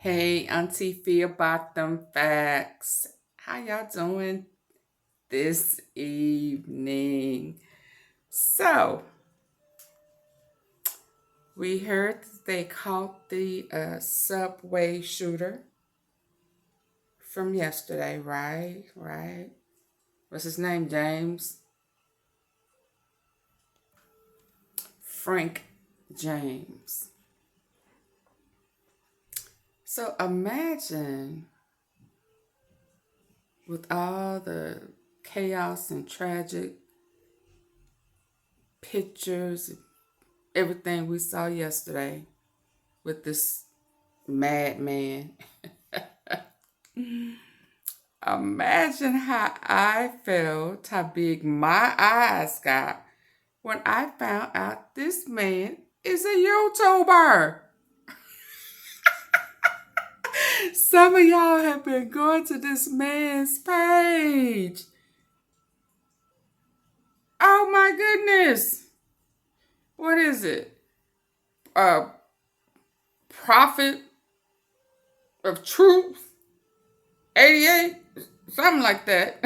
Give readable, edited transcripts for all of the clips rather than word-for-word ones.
Hey, Auntie Fee about them facts. How y'all doing this evening? So, we heard that they caught the subway shooter from yesterday, right? Right. What's his name, James? Frank James. So imagine with all the chaos and tragic pictures, everything we saw yesterday with this madman. Imagine how I felt, how big my eyes got when I found out this man is a YouTuber. Some of y'all have been going to this man's page. Oh my goodness. What is it? Prophet of Truth 88? Something like that.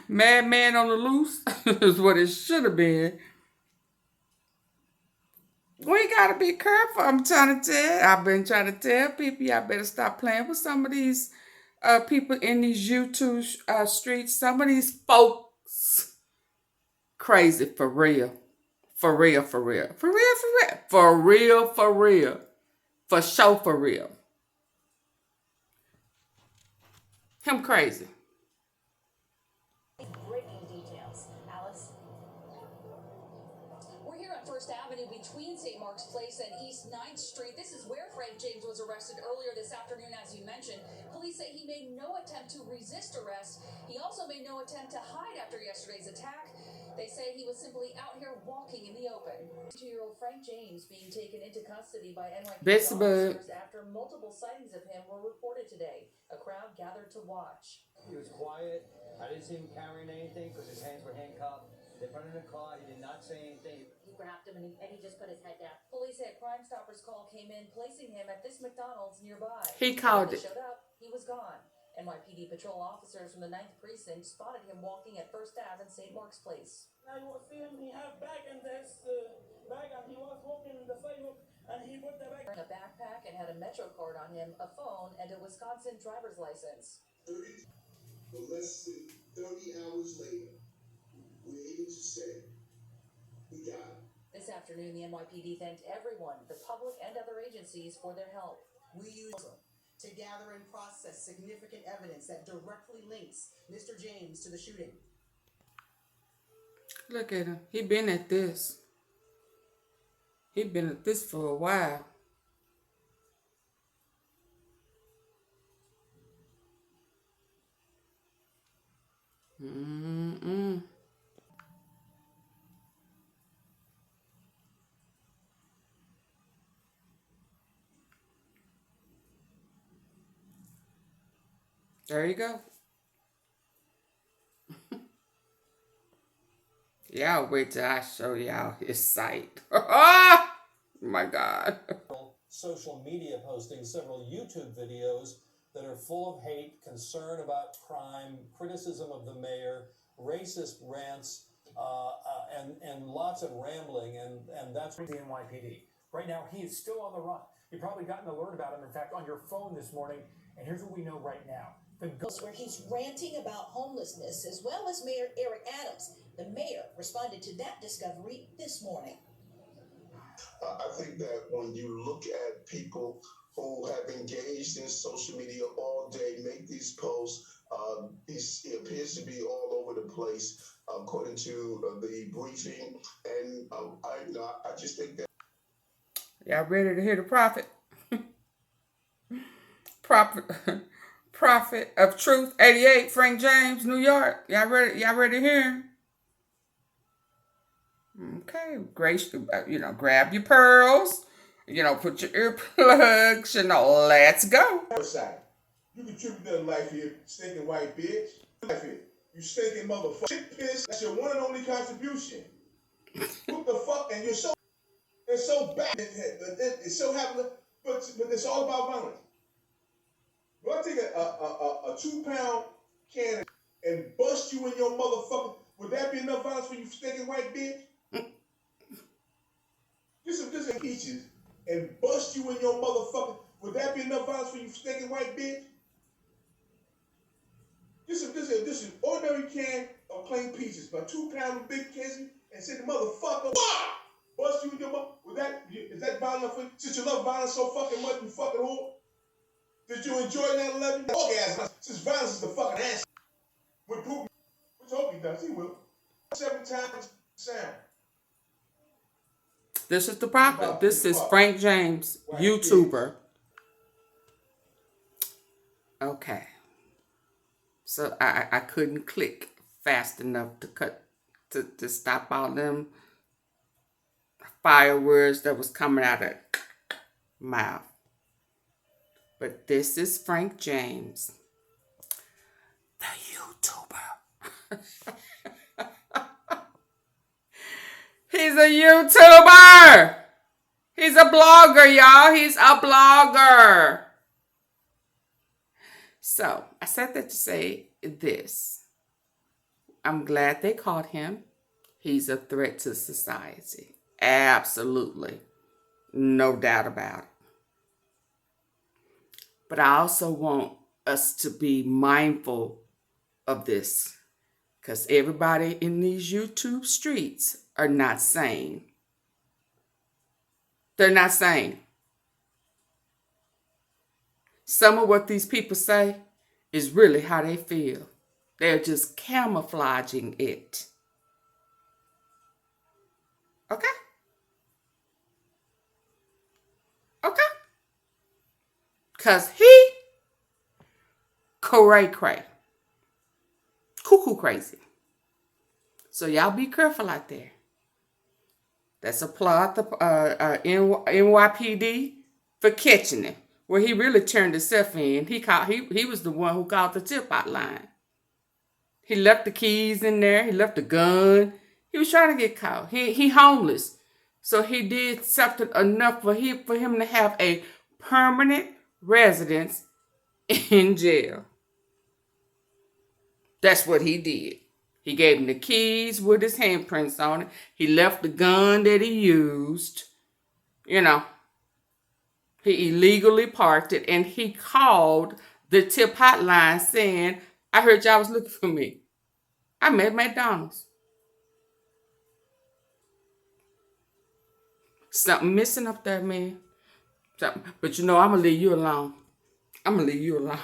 Madman on the Loose is what it should have been. We gotta be careful. I'm trying to tell. I've been trying to tell people y'all better stop playing with some of these people in these YouTube streets. Some of these folks crazy for real. For real, for real. For real, for real. For real, for real. For sure, for real. Him crazy. Breaking details. Alice? We're here on First Avenue between St. Mark's Place and East 9th Street. This is where Frank James was arrested earlier this afternoon, as you mentioned. Police say he made no attempt to resist arrest. He also made no attempt to hide after yesterday's attack. They say he was simply out here walking in the open. 2-year-old Frank James being taken into custody by NYPD officers after multiple sightings of him were reported today. A crowd gathered to watch. He was quiet. I didn't see him carrying anything because his hands were handcuffed. They put him in the car. He did not say anything. He grabbed him and he just put his head down. Police said Crime Stoppers call came in, placing him at this McDonald's nearby. He called when it. He showed up. He was gone. NYPD patrol officers from the 9th Precinct spotted him walking at First Ave and St. Mark's Place. I was seeing he had bag and this bag and he was walking in the sidewalk and he put the bag. Wearing a backpack and had a Metro card on him, a phone, and a Wisconsin driver's license. Less than 30 hours later, we're able to say we got him. This afternoon, the NYPD thanked everyone, the public and other agencies, for their help. We use them to gather and process significant evidence that directly links Mr. James to the shooting. Look at him. He been at this. He been at this for a while. There you go. Y'all wait till I show y'all his site. Oh my God. Social media posting several YouTube videos that are full of hate, concern about crime, criticism of the mayor, racist rants, and lots of rambling, and that's The NYPD. Right now, he is still on the run. You probably got an alert about him, in fact, on your phone this morning. And here's what we know right now. Where he's ranting about homelessness, as well as Mayor Eric Adams. The mayor responded to that discovery this morning. I think that when you look at people who have engaged in social media all day, make these posts, he appears to be all over the place, according to the briefing. And I just think that. Y'all ready to hear the prophet? Prophet of Truth 88, Frank James, New York. Y'all ready to hear him? Okay, grace, grab your pearls, put your earplugs, let's go. You contribute to life here, stinking white bitch. Life here. You stinking motherfucker. Shit piss. That's your one and only contribution. What the fuck? And you're so bad. It's so happening. But it's all about violence. If I take a 2-pound can and bust you in your motherfucker, would that be enough violence for you stinking white bitch? This peaches and bust you in your motherfucker, would that be enough violence for you stinking white bitch? This is ordinary can of plain peaches, about 2 pounds of big kissing, and say the motherfucker, wah! Bust you in your mother. Is that violent for you? Since you love violence so fucking much, you fucking whore? Did you enjoy 9/11? Orgasm. Since violence is the fucking ass. With Putin, which I hope he does, he will. 7 times sound. This is the prophet. This is Frank James, YouTuber. Okay. So I couldn't click fast enough to stop all them fire words that was coming out of mouth. But this is Frank James, the YouTuber. He's a YouTuber. He's a blogger, y'all. He's a blogger. So I said that to say this. I'm glad they caught him. He's a threat to society. Absolutely. No doubt about it. But I also want us to be mindful of this, because everybody in these YouTube streets are not sane. They're not sane. Some of what these people say is really how they feel. They're just camouflaging it. Okay? Okay? Because he cray-cray. Cuckoo crazy. So y'all be careful out there. That's applaud the NYPD for catching him. Where he really turned himself in. He was the one who called the tip hotline. He left the keys in there. He left the gun. He was trying to get caught. He homeless. So he did something enough for him to have a permanent residence in jail. That's what he did. He gave him the keys with his handprints on it. He left the gun that he used. You know. He illegally parked it, and he called the tip hotline saying, I heard y'all was looking for me. I'm at McDonald's. Something missing up there, man. Something. But you know, I'm going to leave you alone. I'm going to leave you alone.